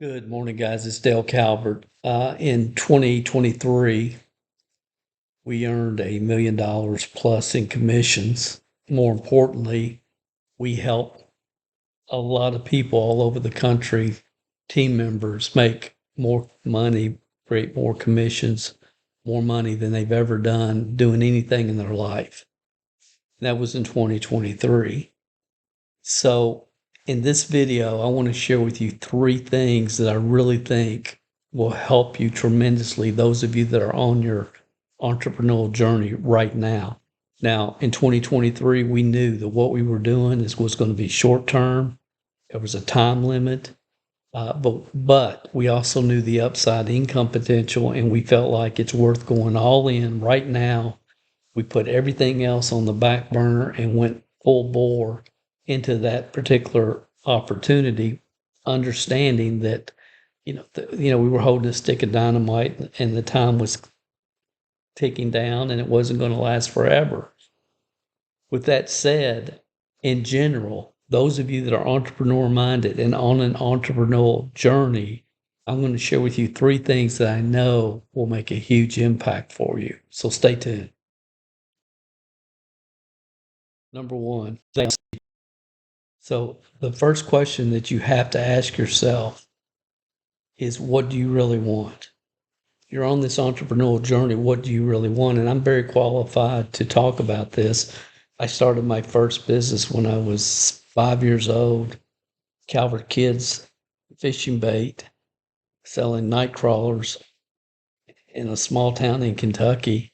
Good morning, guys. It's Dale Calvert. In 2023, we earned $1 million plus in commissions. More importantly, we helped a lot of people all over the country, team members, make more money, create more commissions, more money than they've ever done doing anything in their life. That was in 2023. So, in this video, I want to share with you three things that I really think will help you tremendously, those of you that are on your entrepreneurial journey right now. Now, in 2023, we knew that what we were doing was going to be short term. There was a time limit, but we also knew the upside income potential, and we felt like it's worth going all in right now. We put everything else on the back burner and went full bore into that particular opportunity, understanding that we were holding a stick of dynamite and the time was ticking down and it wasn't going to last forever. With that said, in general, those of you that are entrepreneur minded and on an entrepreneurial journey, I'm going to share with you three things that I know will make a huge impact for you. So stay tuned. Number one, so the first question that you have to ask yourself is, what do you really want? You're on this entrepreneurial journey. What do you really want? And I'm very qualified to talk about this. I started my first business when I was 5 years old, Calvert Kids fishing bait, selling night crawlers in a small town in Kentucky,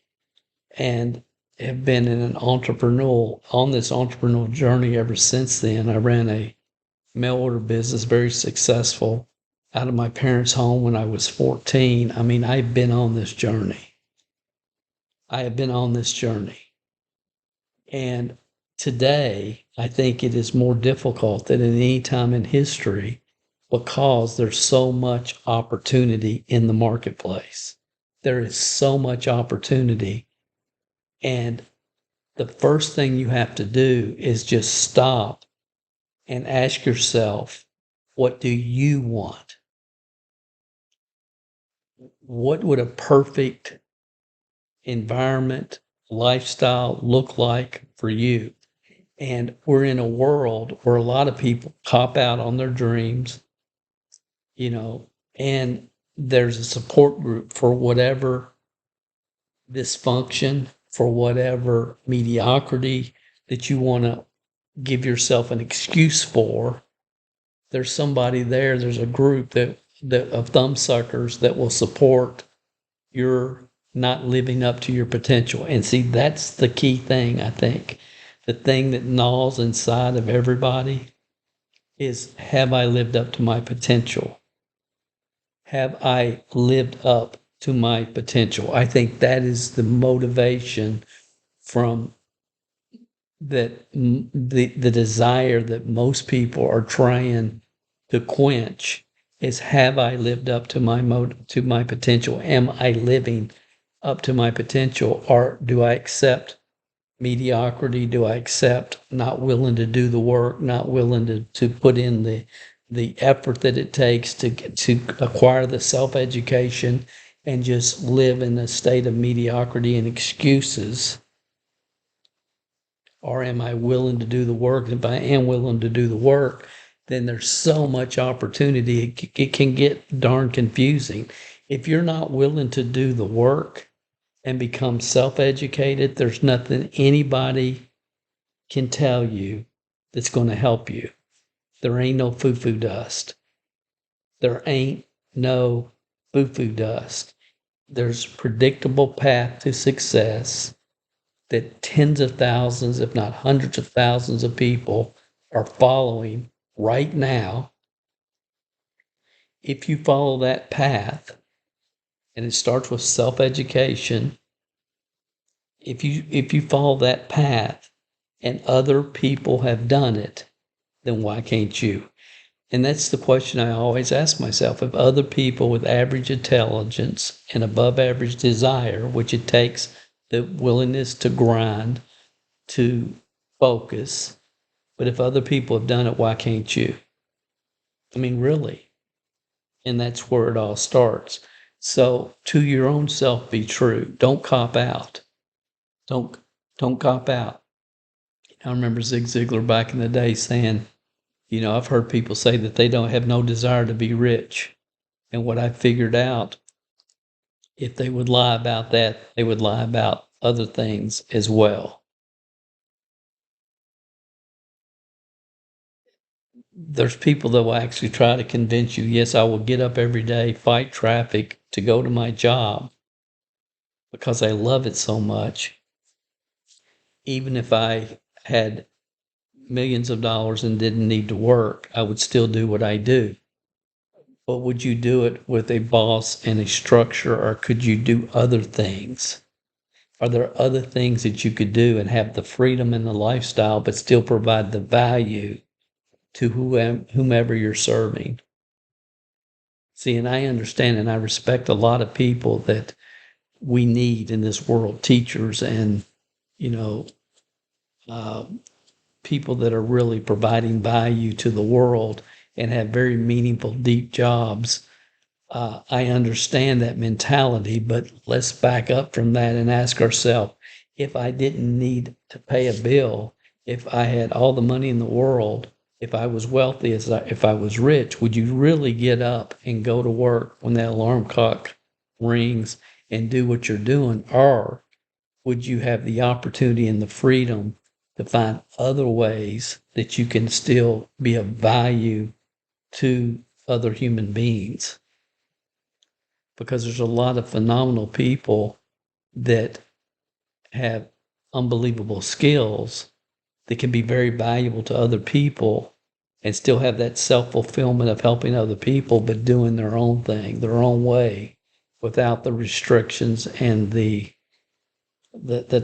and have been on this entrepreneurial journey ever since then. I ran a mail order business, very successful, out of my parents' home when I was 14. I mean, I've been on this journey. I have been on this journey. And today, I think it is more difficult than at any time in history because there's so much opportunity in the marketplace. There is so much opportunity. And the first thing you have to do is just stop and ask yourself, what do you want? What would a perfect environment, lifestyle look like for you? And we're in a world where a lot of people cop out on their dreams, and there's a support group for whatever dysfunction, for whatever mediocrity that you want to give yourself an excuse for. There's somebody there, there's a group that of thumbsuckers that will support your not living up to your potential. And see, that's the key thing, I think. The thing that gnaws inside of everybody is, have I lived up to my potential? Have I lived up to my potential? I think that is the motivation from the desire that most people are trying to quench is, have I lived up to my potential? Am I living up to my potential, or do I accept mediocrity? Do I accept not willing to do the work, not willing to put in the effort that it takes to acquire the self-education, and just live in a state of mediocrity and excuses? Or am I willing to do the work? If I am willing to do the work, then there's so much opportunity. It can get darn confusing. If you're not willing to do the work and become self-educated, there's nothing anybody can tell you that's going to help you. There ain't no foo-foo dust. There ain't no foo-foo dust. There's a predictable path to success that tens of thousands, if not hundreds of thousands of people are following right now. If you follow that path, and it starts with self-education, if you follow that path and other people have done it, then why can't you? And that's the question I always ask myself. If other people with average intelligence and above average desire, which it takes the willingness to grind, to focus, but if other people have done it, why can't you? I mean, really. And that's where it all starts. So to your own self, be true. Don't cop out. Don't don't cop out. I remember Zig Ziglar back in the day saying, I've heard people say that they don't have no desire to be rich. And what I figured out, if they would lie about that, they would lie about other things as well. There's people that will actually try to convince you, yes, I will get up every day, fight traffic to go to my job because I love it so much. Even if I had millions of dollars and didn't need to work, I would still do what I do. But would you do it with a boss and a structure, or could you do other things? Are there other things that you could do and have the freedom and the lifestyle, but still provide the value to whomever you're serving? See, and I understand and I respect a lot of people that we need in this world, teachers and, you know, uh, people that are really providing value to the world and have very meaningful, deep jobs. I understand that mentality, but let's back up from that and ask ourselves, if I didn't need to pay a bill, if I had all the money in the world, if I was wealthy, if I was rich, would you really get up and go to work when that alarm clock rings and do what you're doing? Or would you have the opportunity and the freedom to find other ways that you can still be of value to other human beings? Because there's a lot of phenomenal people that have unbelievable skills that can be very valuable to other people and still have that self-fulfillment of helping other people, but doing their own thing, their own way, without the restrictions and the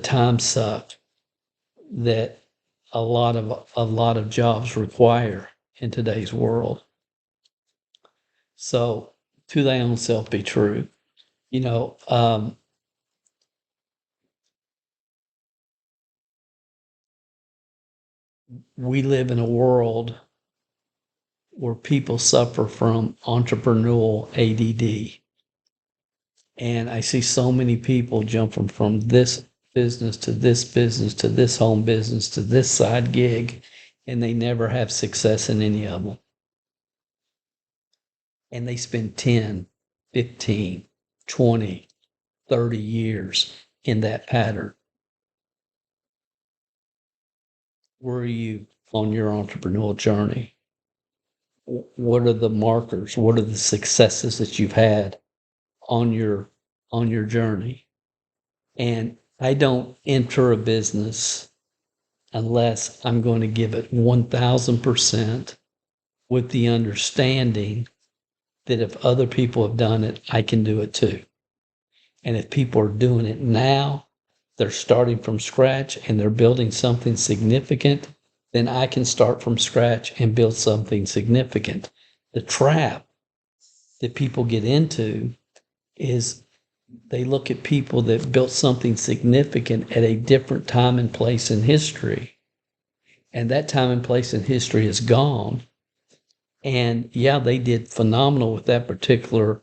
time suck that a lot of jobs require in today's world. So to thy own self be true. You know, we live in a world where people suffer from entrepreneurial ADD. And I see so many people jumping from this business to this business to this home business to this side gig, and they never have success in any of them. And they spend 10, 15, 20, 30 years in that pattern. Where are you on your entrepreneurial journey? What are the markers? What are the successes that you've had on your journey? And I don't enter a business unless I'm going to give it 1000% with the understanding that if other people have done it, I can do it too. And if people are doing it now, they're starting from scratch and they're building something significant, then I can start from scratch and build something significant. The trap that people get into is they look at people that built something significant at a different time and place in history. And that time and place in history is gone. And yeah, they did phenomenal with that particular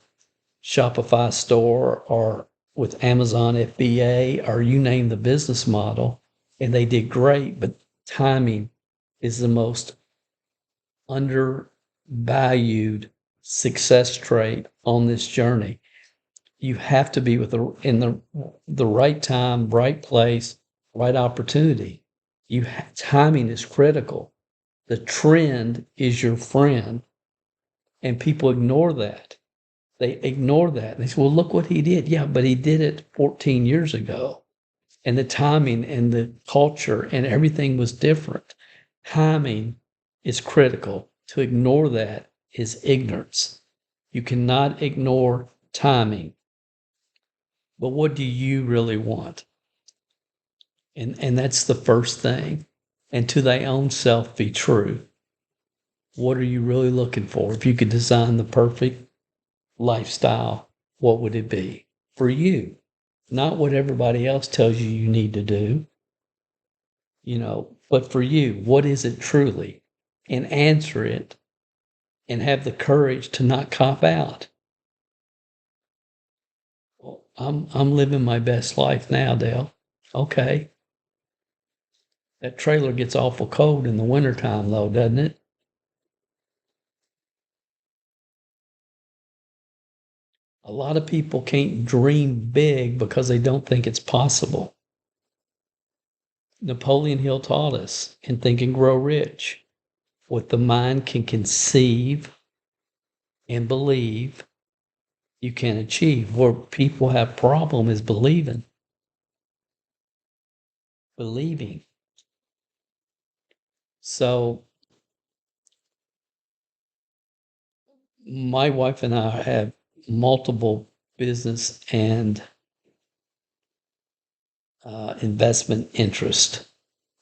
Shopify store or with Amazon FBA or you name the business model. And they did great, but timing is the most undervalued success trait on this journey. You have to be in the right time, right place, right opportunity. Timing is critical. The trend is your friend, and people ignore that. They ignore that. They say, "Well, look what he did." Yeah, but he did it 14 years ago, and the timing and the culture and everything was different. Timing is critical. To ignore that is ignorance. You cannot ignore timing. But what do you really want? And that's the first thing. And to thy own self be true. What are you really looking for? If you could design the perfect lifestyle, what would it be for you? Not what everybody else tells you you need to do, but for you, what is it truly? And answer it and have the courage to not cop out. Well, I'm living my best life now, Dale. Okay. That trailer gets awful cold in the wintertime, though, doesn't it? A lot of people can't dream big because they don't think it's possible. Napoleon Hill taught us in Think and Grow Rich what the mind can conceive and believe you can achieve. Where people have problem is believing. So my wife and I have multiple business and investment interest.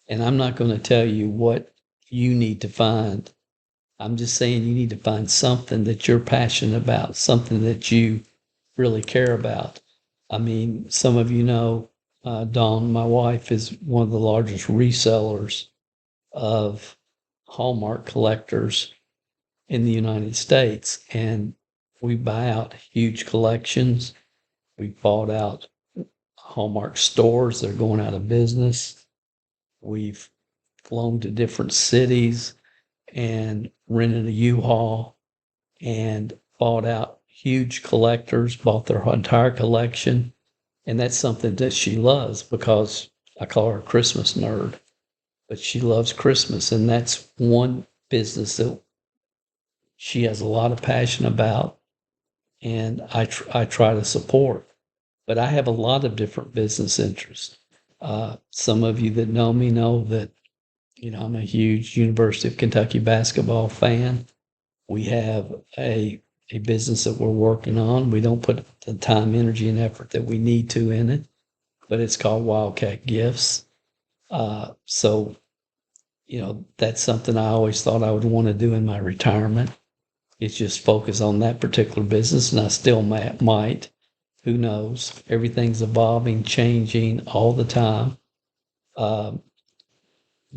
And I'm not going to tell you what you need to find. I'm just saying you need to find something that you're passionate about, something that you really care about. I mean, some of you know, Dawn, my wife, is one of the largest resellers of Hallmark collectors in the United States. And we buy out huge collections. We bought out Hallmark stores that are going out of business. We've flown to different cities and rented a U-Haul and bought out huge collectors, bought their entire collection. And that's something that she loves because I call her a Christmas nerd, but she loves Christmas. And that's one business that she has a lot of passion about, and I try to support. But I have a lot of different business interests. Some of you that know me know that, I'm a huge University of Kentucky basketball fan. We have a business that we're working on. We don't put the time, energy, and effort that we need to in it, but it's called Wildcat Gifts. So, that's something I always thought I would want to do in my retirement. It's just focus on that particular business, and I still might. Who knows? Everything's evolving, changing all the time.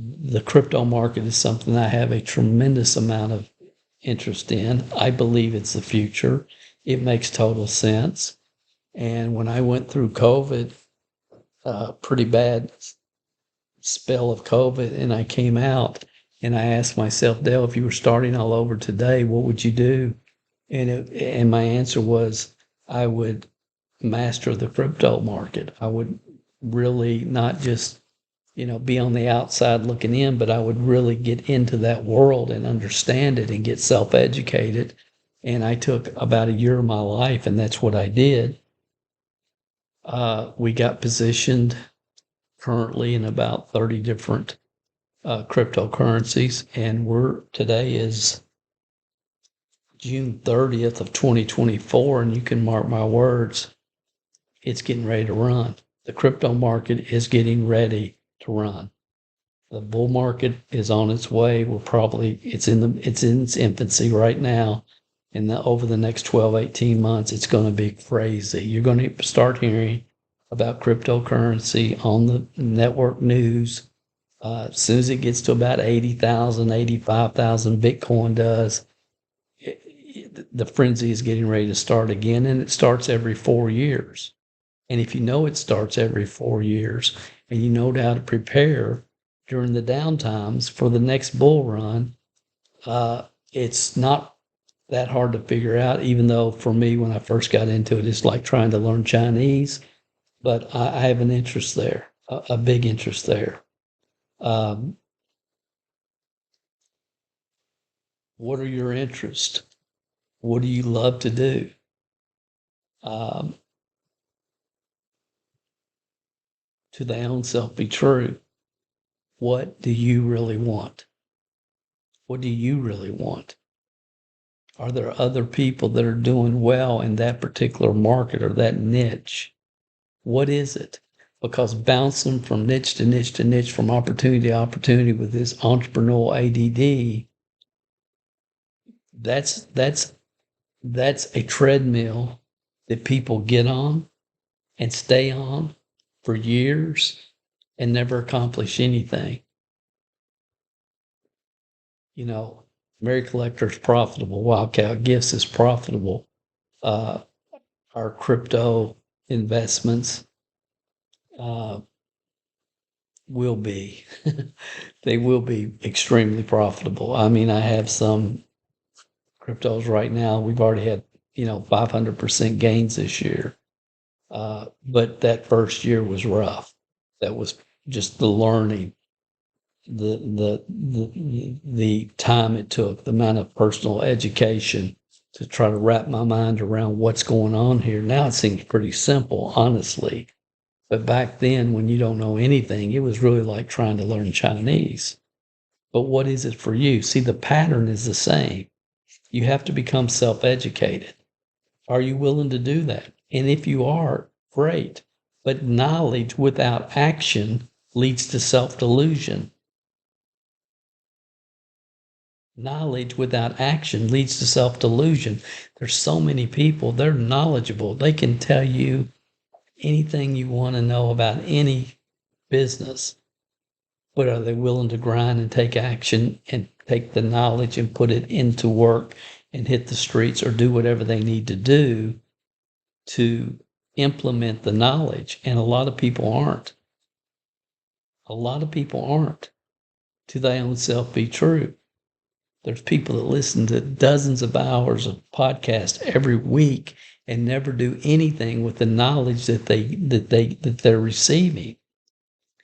The crypto market is something I have a tremendous amount of interest in. I believe it's the future. It makes total sense. And when I went through COVID, pretty bad spell of COVID, and I came out and I asked myself, Dale, if you were starting all over today, what would you do? And my answer was, I would master the crypto market. I would really not just, be on the outside looking in, but I would really get into that world and understand it and get self-educated. And I took about a year of my life, and that's what I did. We got positioned currently in about 30 different cryptocurrencies, and today is June 30th of 2024, and you can mark my words, it's getting ready to run. The crypto market is getting ready to run. The bull market is on its way. It's in its infancy right now. And over the next 12, 18 months, it's going to be crazy. You're going to start hearing about cryptocurrency on the network news. As soon as it gets to about 80,000, 85,000, Bitcoin does, the frenzy is getting ready to start again, and it starts every 4 years. And if you know it starts every 4 years, and you know how to prepare during the downtimes for the next bull run, it's not that hard to figure out, even though for me, when I first got into it, it's like trying to learn Chinese. But I have an interest there, a big interest there. What are your interests? What do you love to do? To thy own self be true. What do you really want? What do you really want? Are there other people that are doing well in that particular market or that niche? What is it? Because bouncing from niche to niche to niche, from opportunity to opportunity with this entrepreneurial ADD, that's a treadmill that people get on and stay on for years and never accomplish anything. Mary Collector is profitable. Wildcat Gifts is profitable. Our crypto investments uh, will be. They will be extremely profitable. I mean, I have some cryptos right now. We've already had 500% gains this year, but that first year was rough. That was just the learning, the time it took, the amount of personal education to try to wrap my mind around what's going on here. Now it seems pretty simple, honestly. But back then, when you don't know anything, it was really like trying to learn Chinese. But what is it for you? See, the pattern is the same. You have to become self-educated. Are you willing to do that? And if you are, great. But knowledge without action leads to self-delusion. Knowledge without action leads to self-delusion. There's so many people, they're knowledgeable. They can tell you anything you want to know about any business. But are they willing to grind and take action and take the knowledge and put it into work and hit the streets or do whatever they need to do to implement the knowledge? And a lot of people aren't. A lot of people aren't. To their own self be true. There's people that listen to dozens of hours of podcasts every week and never do anything with the knowledge that they're receiving.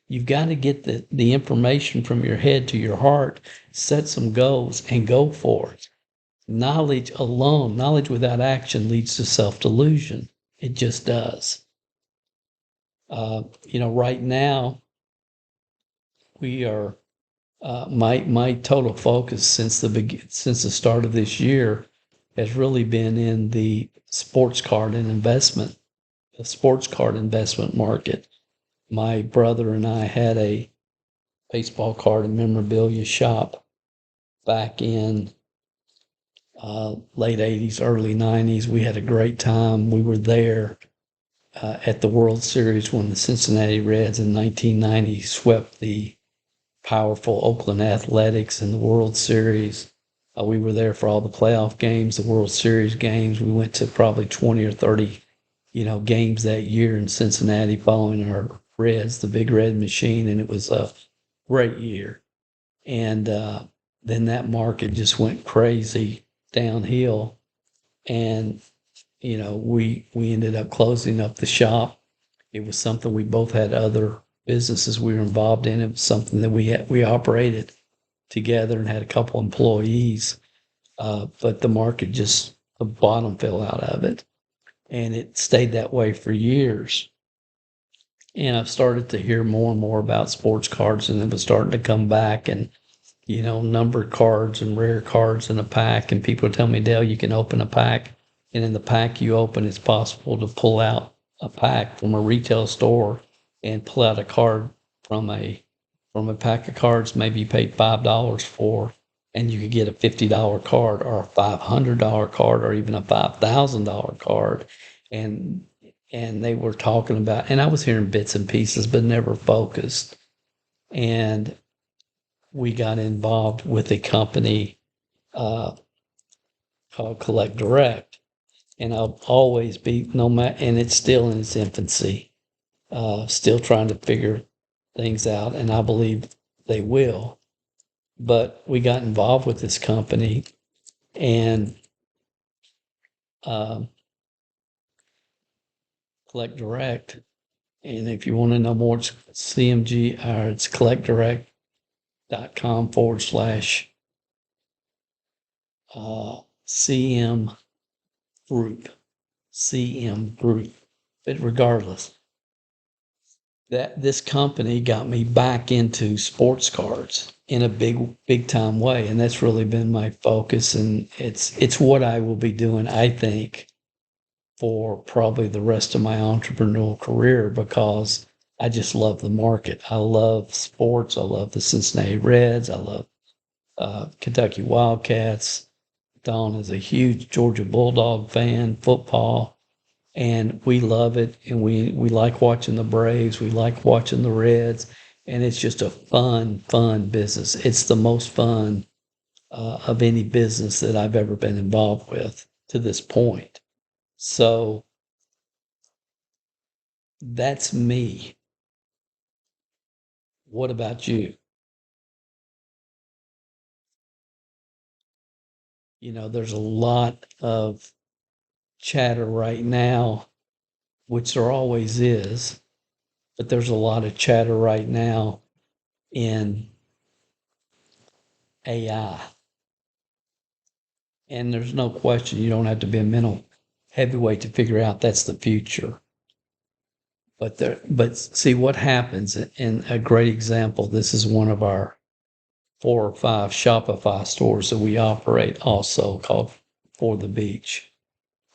You've got to get the information from your head to your heart, set some goals, and go for it. Knowledge alone, knowledge without action leads to self-delusion. It just does. Right now, we are, my total focus since the start of this year has really been in the sports card investment market. My brother and I had a baseball card and memorabilia shop back in late 80s, early 90s. We had a great time. We were there at the World Series when the Cincinnati Reds in 1990 swept the powerful Oakland Athletics in the World Series. We were there for all the playoff games, the World Series games. We went to probably 20 or 30, games that year in Cincinnati following our Reds, the Big Red Machine, and it was a great year. And then that market just went crazy downhill, and we ended up closing up the shop. It was something we both had other businesses we were involved in. It was something that we operated together and had a couple employees, but the market the bottom fell out of it, and it stayed that way for years. And I've started to hear more and more about sports cards, and it was starting to come back, and numbered cards and rare cards in a pack. And people tell me, Dale, you can open a pack, and in the pack you open, it's possible to pull out a pack from a retail store and pull out a card from a pack of cards maybe you paid $5 for, and you could get a $50 card or a $500 card or even a $5,000 card. And they were talking about, and I was hearing bits and pieces, but never focused. And we got involved with a company called Collect Direct. And I'll always be, and it's still in its infancy, still trying to figure things out, and I believe they will. But we got involved with this company, and Collect Direct. And if you want to know more, it's CMG, or it's collectdirect.com/CM Group. CM Group. But regardless, that this company got me back into sports cards in a big time way, and that's really been my focus, and it's what I will be doing, I think, for probably the rest of my entrepreneurial career, because I just love the market. I love sports. I love the Cincinnati Reds. I love Kentucky Wildcats. Don is a huge Georgia Bulldog fan, football, and we love it. And we like watching the Braves. We like watching the Reds, and it's just a fun business. It's the most fun of any business that I've ever been involved with to this point. So that's me. What about you? There's a lot of chatter right now, which there always is, but there's a lot of chatter right now in AI. And there's no question you don't have to be a mental heavyweight to figure out that's the future. But see what happens, and a great example, this is one of our 4 or 5 Shopify stores that we operate also called For the Beach.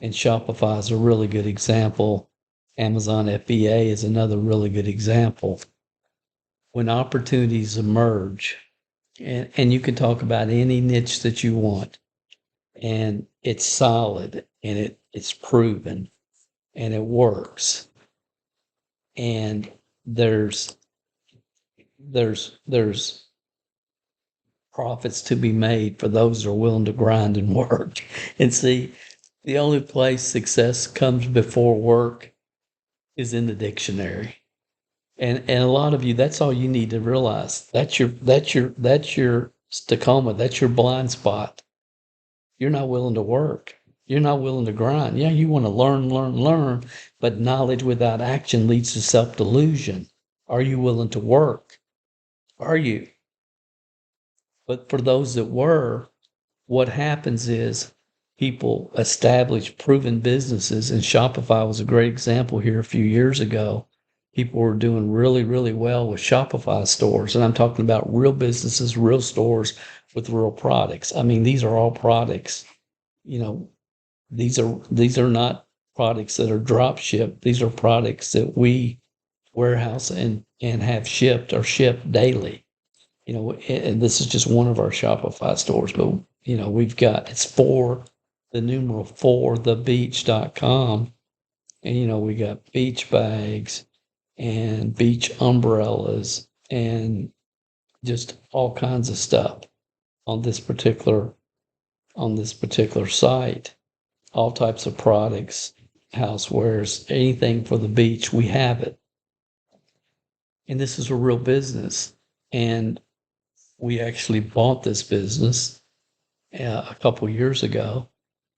And Shopify is a really good example. Amazon FBA is another really good example. When opportunities emerge, and you can talk about any niche that you want, and it's solid and it's proven and it works. And there's profits to be made for those that are willing to grind and work. And see, the only place success comes before work is in the dictionary. And a lot of you, that's all you need to realize. That's your stachoma. That's your blind spot. You're not willing to work. You're not willing to grind. Yeah, you want to learn, but knowledge without action leads to self-delusion. Are you willing to work? Are you? But for those that were, what happens is people establish proven businesses, and Shopify was a great example here a few years ago. People were doing really, really well with Shopify stores. And I'm talking about real businesses, real stores with real products. I mean, these are all products. These are not products that are drop shipped. These are products that we warehouse and have shipped or shipped daily. And this is just one of our Shopify stores, but it's for the numeral 4thebeach.com. And we got beach bags and beach umbrellas and just all kinds of stuff on this particular site. All types of products, housewares, anything for the beach, we have it. And this is a real business. And we actually bought this business a couple years ago,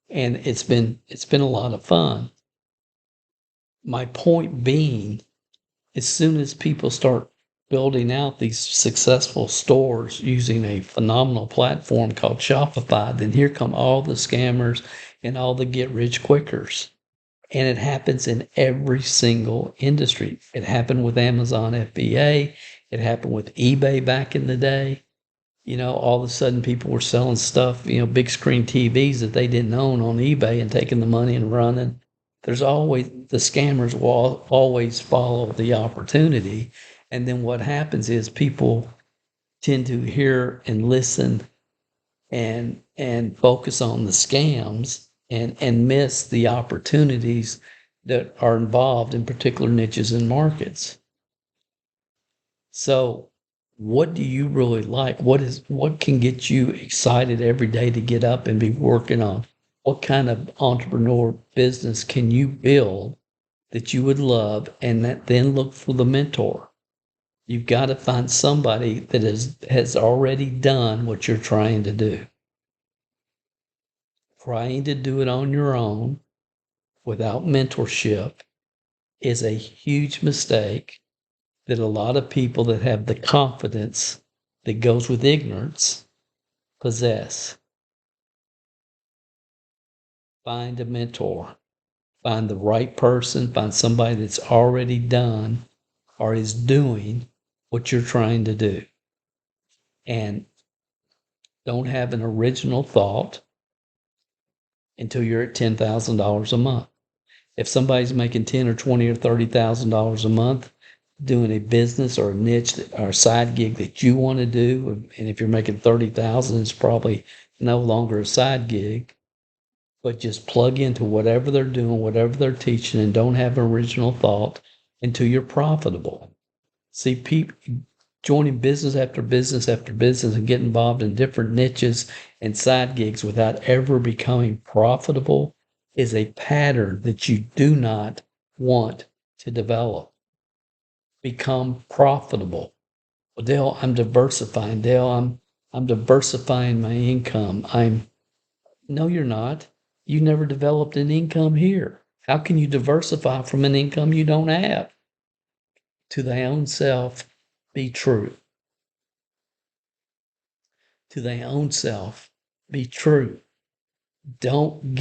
and it's been a lot of fun. My point being, as soon as people start building out these successful stores using a phenomenal platform called Shopify, then here come all the scammers and all the get-rich-quickers. And it happens in every single industry. It happened with Amazon FBA. It happened with eBay back in the day. All of a sudden people were selling stuff, big screen TVs that they didn't own on eBay and taking the money and running. The scammers will always follow the opportunity. And then what happens is people tend to hear and listen and focus on the scams and miss the opportunities that are involved in particular niches and markets. So what do you really like? What can get you excited every day to get up and be working on? What kind of entrepreneur business can you build that you would love, and then look for the mentor? You've got to find somebody that has already done what you're trying to do. Trying to do it on your own without mentorship is a huge mistake that a lot of people that have the confidence that goes with ignorance possess. Find a mentor. Find the right person. Find somebody that's already done or is doing what you're trying to do. And don't have an original thought until you're at $10,000 a month. If somebody's making $10,000 or $20,000 or $30,000 a month, doing a business or a niche or a side gig that you want to do, and if you're making $30,000, it's probably no longer a side gig, but just plug into whatever they're doing, whatever they're teaching, and don't have an original thought until you're profitable. See, joining business after business after business and getting involved in different niches and side gigs without ever becoming profitable is a pattern that you do not want to develop. Become profitable. Well, Dale, I'm diversifying. Dale, I'm diversifying my income. No, you're not. You never developed an income here. How can you diversify from an income you don't have? To thy own self, be true. To thy own self, be true. Don't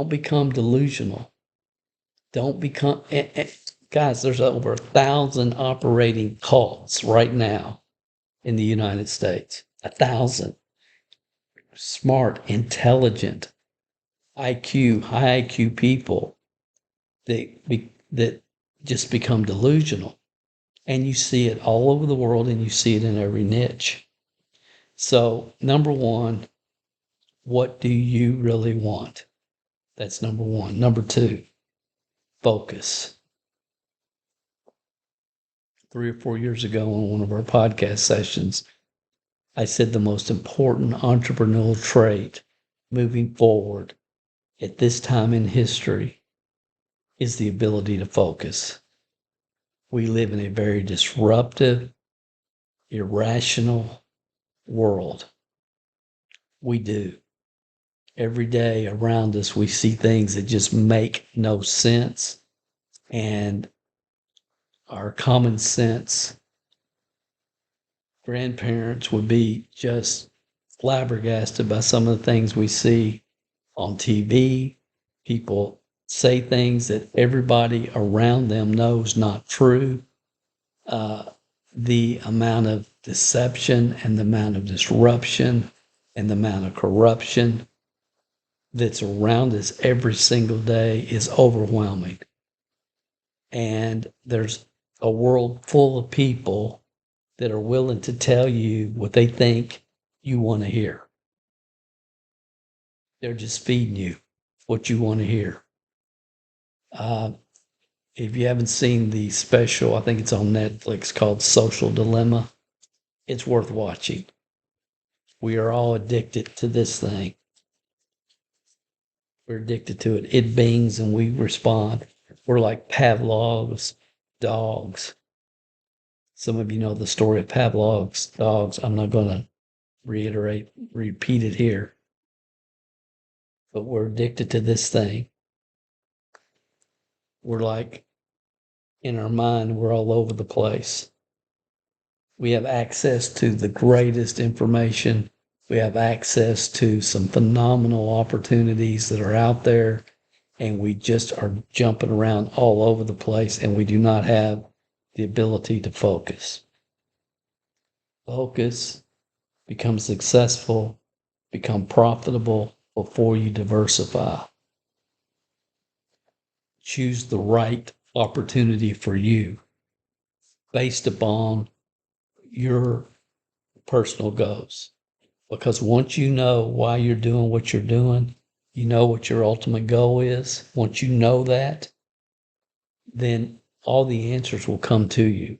become delusional. Don't become, guys, there's over 1,000 operating cults right now in the United States. 1,000. Smart, intelligent, IQ, high IQ people that just become delusional. And you see it all over the world, and you see it in every niche. So, number one, what do you really want? That's number one. Number two, focus. 3 or 4 years ago on one of our podcast sessions, I said the most important entrepreneurial trait moving forward at this time in history is the ability to focus. We live in a very disruptive, irrational world. We do. Every day around us, we see things that just make no sense. And our common sense grandparents would be just flabbergasted by some of the things we see on TV. People say things that everybody around them knows not true. The amount of deception and the amount of disruption and the amount of corruption that's around us every single day is overwhelming. And there's a world full of people that are willing to tell you what they think you want to hear. They're just feeding you what you want to hear. If you haven't seen the special, I think it's on Netflix, called Social Dilemma, it's worth watching. We are all addicted to this thing. We're addicted to it. It bings and we respond. We're like Pavlov's dogs. Some of you know the story of Pavlov's dogs. I'm not going to repeat it here. But we're addicted to this thing. We're like, in our mind, we're all over the place. We have access to the greatest information. We have access to some phenomenal opportunities that are out there, and we just are jumping around all over the place, and we do not have the ability to focus. Focus, become successful, become profitable before you diversify. Choose the right opportunity for you based upon your personal goals. Because once you know why you're doing what you're doing, you know what your ultimate goal is. Once you know that, then all the answers will come to you.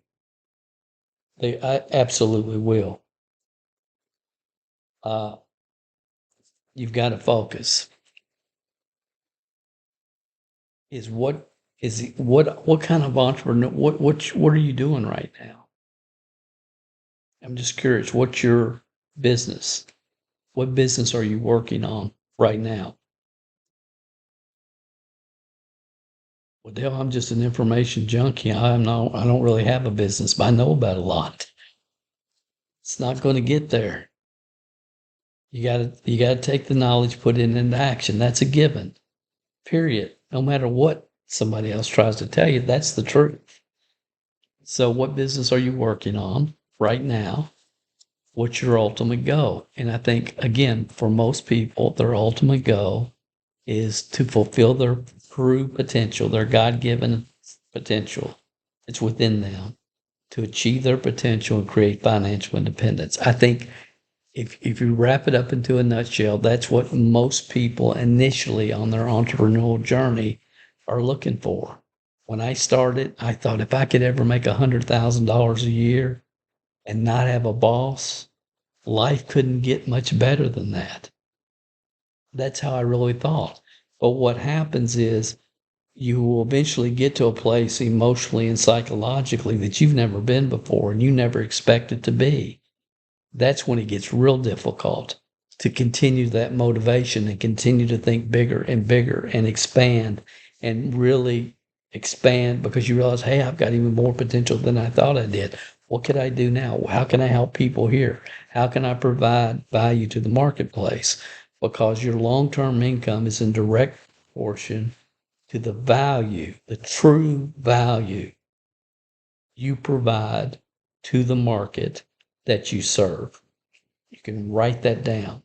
They absolutely will. You've got to focus. What kind of entrepreneur? What are you doing right now? I'm just curious. What's your business? What business are you working on right now? Well, Dale, I'm just an information junkie. I don't really have a business, but I know about a lot. It's not going to get there. You gotta take the knowledge, put it into action. That's a given. Period. No matter what somebody else tries to tell you, that's the truth. So what business are you working on right now? What's your ultimate goal? And I think, again, for most people, their ultimate goal is to fulfill their true potential, their God-given potential. It's within them to achieve their potential and create financial independence. I think if you wrap it up into a nutshell, that's what most people initially on their entrepreneurial journey are looking for. When I started, I thought if I could ever make $100,000 a year, and not have a boss, life couldn't get much better than that. That's how I really thought. But what happens is you will eventually get to a place emotionally and psychologically that you've never been before and you never expected to be. That's when it gets real difficult to continue that motivation and continue to think bigger and bigger and really expand because you realize, hey, I've got even more potential than I thought I did. What could I do now? How can I help people here? How can I provide value to the marketplace? Because your long-term income is in direct proportion to the value, the true value you provide to the market that you serve. You can write that down.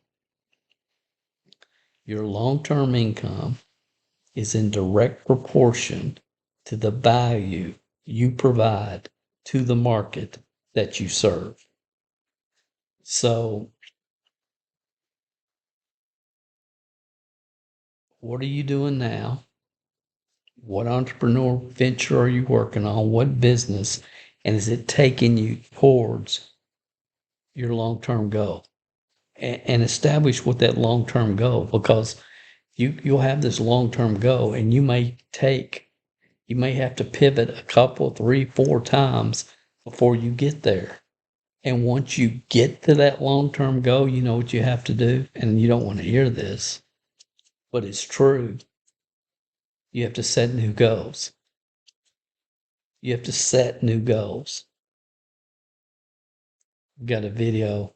Your long-term income is in direct proportion to the value you provide to the market that you serve. So, what are you doing now? What entrepreneur venture are you working on? What business? And is it taking you towards your long-term goal? And establish what that long-term goal, because you'll have this long-term goal and you may have to pivot a couple, 3, 4 times before you get there. And once you get to that long-term goal, you know what you have to do. And you don't want to hear this, but it's true. You have to set new goals. You have to set new goals. I've got a video.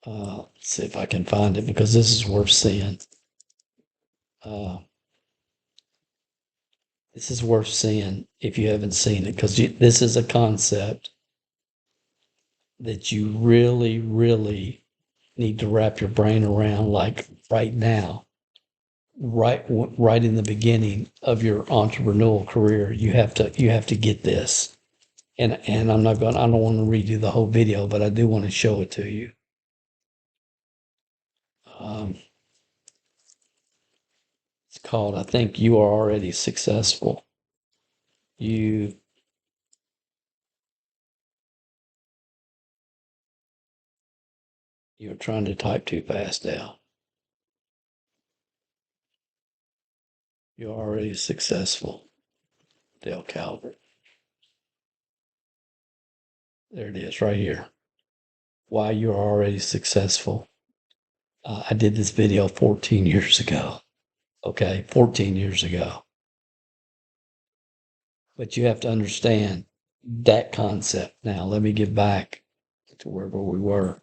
Let's see if I can find it because this is worth seeing. This is worth seeing if you haven't seen it, because this is a concept that you really, really need to wrap your brain around, like right now, right in the beginning of your entrepreneurial career. You have to get this. And I don't want to redo the whole video, but I do want to show it to you. It's called, I think, You Are Already Successful. You're trying to type too fast now. You're already successful. Dale Calvert. There it is right here. Why you're already successful. I did this video 14 years ago. Okay, 14 years ago. But you have to understand that concept. Now, let me get back to where we were.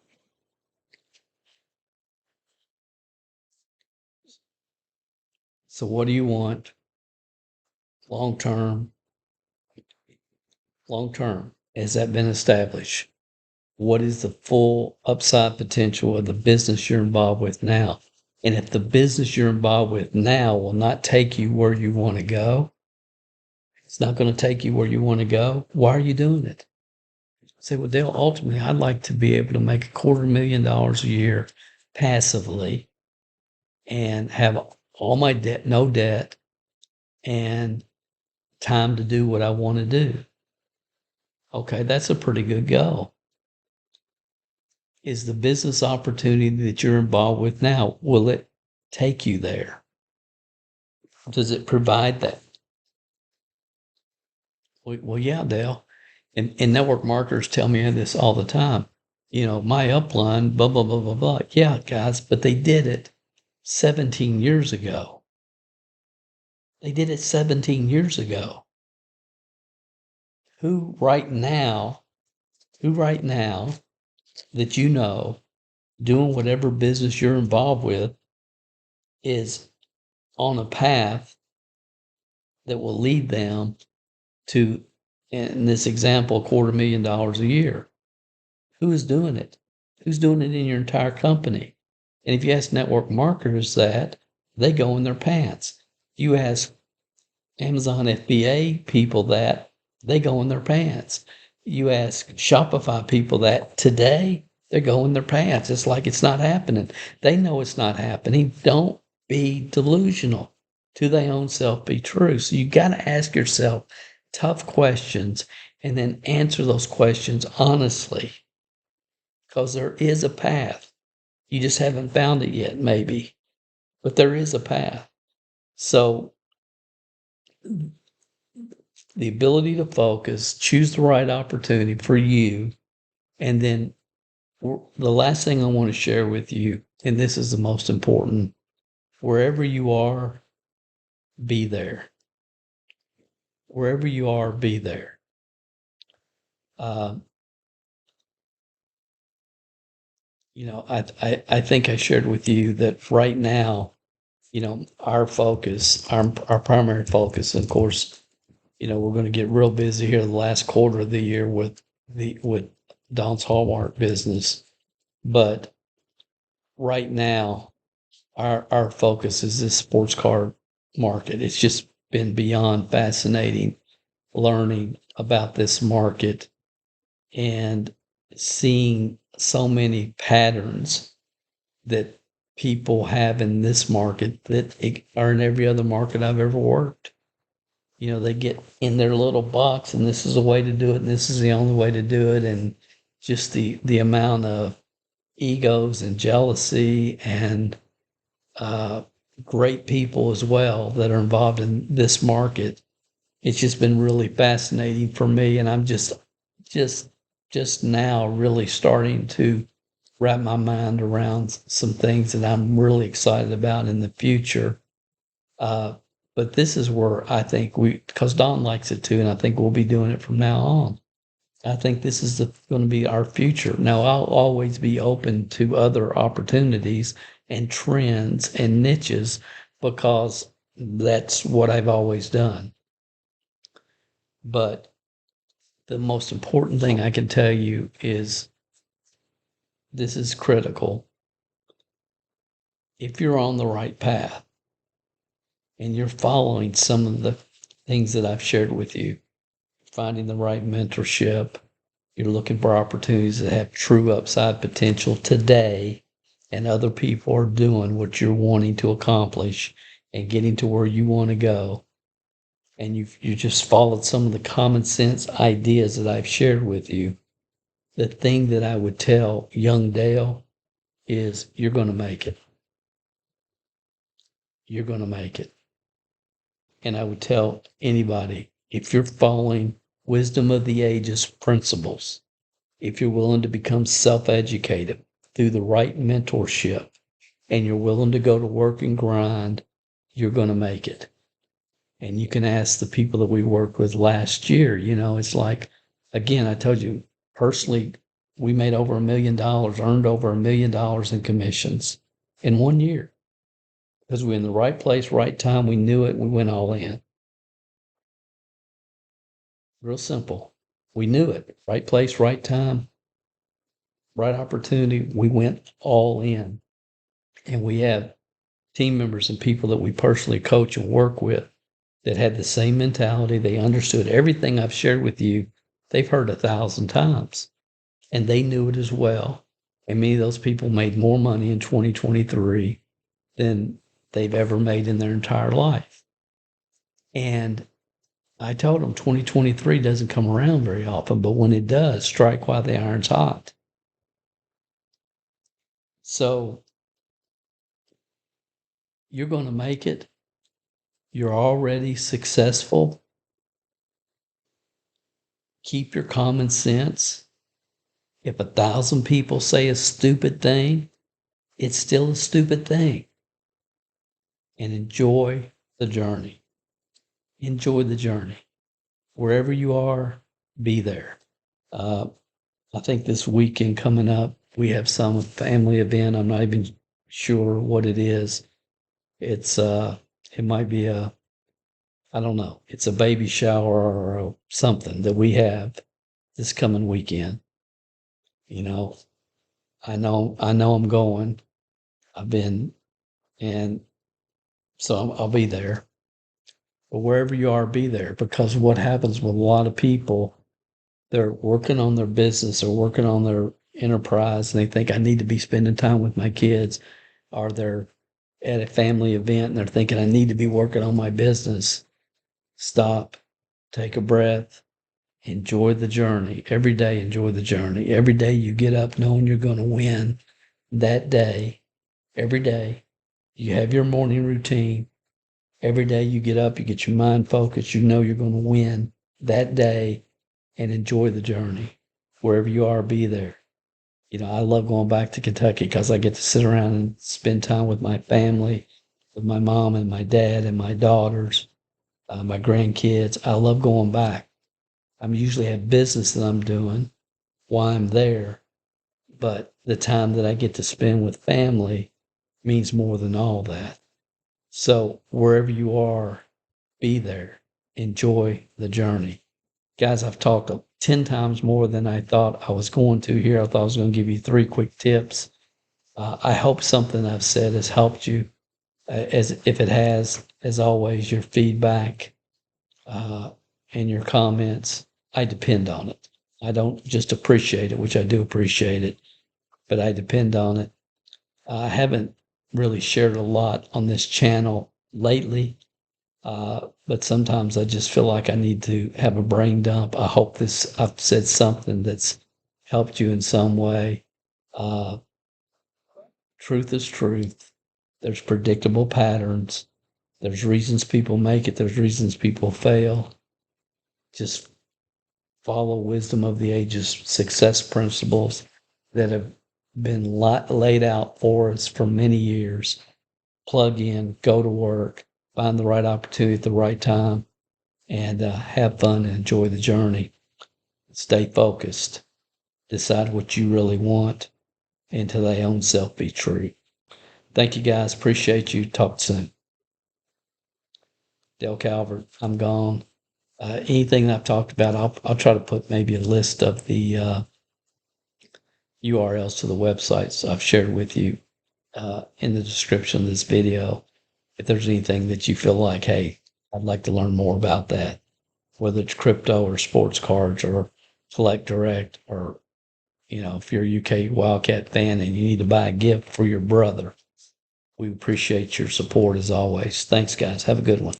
So what do you want? Long term. Has that been established? What is the full upside potential of the business you're involved with now? And if the business you're involved with now will not take you where you want to go, it's not going to take you where you want to go, why are you doing it? Say, well, Dale, ultimately, I'd like to be able to make $250,000 a year passively and have all my debt, no debt, and time to do what I want to do. Okay, that's a pretty good goal. Is the business opportunity that you're involved with now, will it take you there? Does it provide that? Well, yeah, Dale. And network marketers tell me this all the time. My upline, blah, blah, blah, blah, blah. Yeah, guys, but they did it 17 years ago. They did it 17 years ago. Who right now that doing whatever business you're involved with is on a path that will lead them to, in this example, $250,000 a year? Who is doing it? Who's doing it in your entire company? And if you ask network marketers that, they go in their pants. You ask Amazon FBA people that, they go in their pants. You ask Shopify people that today, they go in their pants. It's like it's not happening. They know it's not happening. Don't be delusional. To their own self be true. So you got to ask yourself tough questions and then answer those questions honestly, because there is a path. You just haven't found it yet, maybe, but there is a path. So the ability to focus, choose the right opportunity for you, and then the last thing I want to share with you, and this is the most important, wherever you are, be there. Wherever you are, be there. Um, I think I shared with you that right now, our focus, our primary focus, of course, we're going to get real busy here the last quarter of the year with Don's Hallmark business. But right now, our focus is this sports car market. It's just been beyond fascinating learning about this market and seeing so many patterns that people have in this market that are in every other market I've ever worked. They get in their little box and this is the way to do it and this is the only way to do it, and just the amount of egos and jealousy and great people as well that are involved in this market. It's just been really fascinating for me, and I'm just now really starting to wrap my mind around some things that I'm really excited about in the future. But this is where I think because Don likes it too, and I think we'll be doing it from now on. I think this is going to be our future. Now, I'll always be open to other opportunities and trends and niches because that's what I've always done. But the most important thing I can tell you is this is critical. If you're on the right path and you're following some of the things that I've shared with you, finding the right mentorship, you're looking for opportunities that have true upside potential today, and other people are doing what you're wanting to accomplish and getting to where you want to go, and you just followed some of the common sense ideas that I've shared with you, the thing that I would tell young Dale is you're going to make it. You're going to make it. And I would tell anybody, if you're following wisdom of the ages principles, if you're willing to become self-educated through the right mentorship, and you're willing to go to work and grind, you're going to make it. And you can ask the people that we worked with last year. It's like, again, I told you personally, we made over $1 million, earned over $1 million in commissions in 1 year. Because we're in the right place, right time. We knew it. We went all in. Real simple. We knew it. Right place, right time, right opportunity. We went all in. And we have team members and people that we personally coach and work with that had the same mentality. They understood everything I've shared with you. They've heard 1,000 times, and they knew it as well. And many of those people made more money in 2023 than they've ever made in their entire life. And I told them 2023 doesn't come around very often, but when it does, strike while the iron's hot. So you're going to make it. You're already successful. Keep your common sense. If 1,000 people say a stupid thing, it's still a stupid thing. And enjoy the journey. Enjoy the journey. Wherever you are, be there. I think this weekend coming up, we have some family event. I'm not even sure what it is. It might be I don't know. It's a baby shower or something that we have this coming weekend. I know I'm going. I've been, and so I'll be there. But wherever you are, be there, because what happens with a lot of people, they're working on their business or working on their enterprise, and they think I need to be spending time with my kids, or they're at a family event and they're thinking I need to be working on my business. Stop, take a breath, Enjoy the journey. Every day, enjoy the journey. Every day you get up knowing you're going to win that day. Every day you have your morning routine. Every day you get up, you get your mind focused. You know you're going to win that day and enjoy the journey. Wherever you are, be there. I love going back to Kentucky because I get to sit around and spend time with my family, with my mom and my dad and my daughters, my grandkids. I love going back. I usually have business that I'm doing while I'm there, but the time that I get to spend with family means more than all that. So wherever you are, be there. Enjoy the journey. Guys, I've talked 10 times more than I thought I was going to here. I thought I was going to give you 3 quick tips. I hope something I've said has helped you. As if it has, as always, your feedback and your comments, I depend on it. I don't just appreciate it, which I do appreciate it, but I depend on it. I haven't really shared a lot on this channel lately, but sometimes I just feel like I need to have a brain dump. I hope I've said something that's helped you in some way. Truth is truth. There's predictable patterns. There's reasons people make it. There's reasons people fail. Just follow wisdom of the ages, success principles that have been laid out for us for many years. Plug in, go to work, find the right opportunity at the right time, and have fun and enjoy the journey. Stay focused. Decide what you really want, and to thy own self be true. Thank you, guys. Appreciate you. Talk soon. Dale Calvert, I'm gone. Anything that I've talked about, I'll try to put maybe a list of the URLs to the websites I've shared with you in the description of this video. If there's anything that you feel like, hey, I'd like to learn more about that, whether it's crypto or sports cards or Select Direct, or if you're a UK Wildcat fan and you need to buy a gift for your brother, we appreciate your support as always. Thanks, guys. Have a good one.